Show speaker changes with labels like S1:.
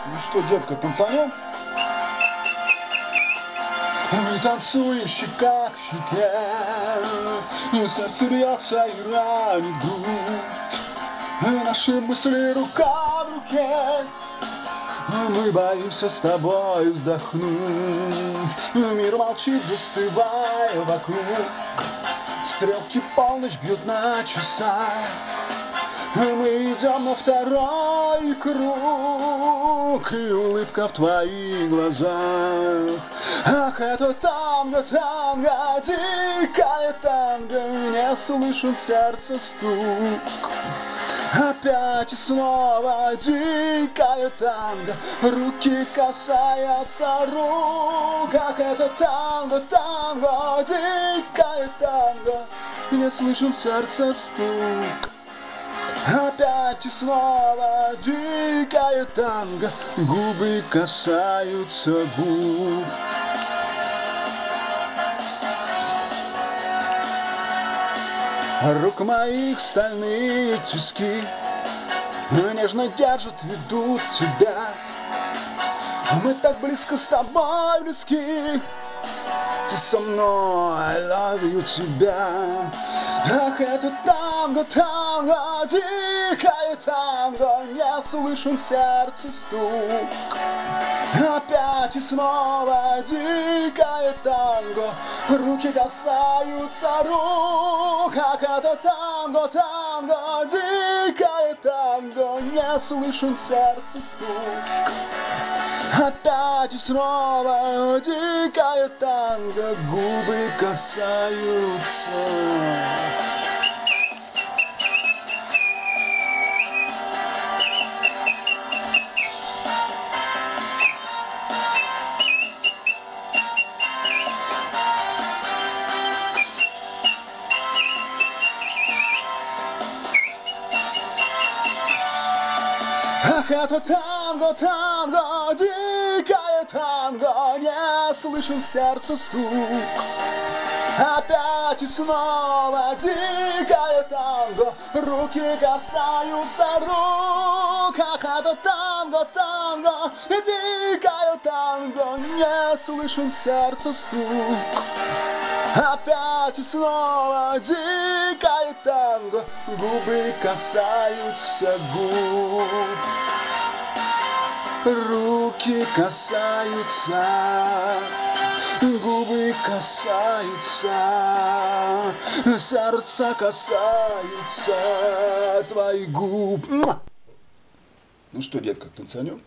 S1: Ну что, детка, танцанем? Мы танцуем щека к щеке, и сердце бьется и ранит грудь, и наши мысли рука в руке. Мы боимся с тобой вздохнуть, мир молчит, застывая вокруг. Стрелки полночь бьют на часах, мы идем на второй круг, и улыбка в твоих глазах. Ах, это танго, танго, дикое танго, не слышен сердце стук. Опять и снова дикое танго, руки касаются рук. Ах, это танго, танго, дикое танго, не слышен сердце стук. Опять и снова дикое танго, губы касаются губ. Рук моих стальные тиски нежно держат, ведут тебя. Мы так близко с тобой близки, ты со мной, I love you, тебя. Ах, это танго, танго, дикое танго, не слышен сердце стук. Опять и снова дикое танго, руки касаются рук. Ах, это танго, танго, дикое танго, не слышен сердце стук. Опять и снова дикое танго, губы касаются. Ах, это танго, танго, дикое танго, не слышен сердце стук. Опять и снова дикое танго, руки касаются рук. Ах, это танго, танго, дикое танго, не слышен сердце стук. Опять и снова дикое танго, губы касаются губ. Руки касаются, губы касаются, сердце касается твоих губ. Ну что, детка, танцанем?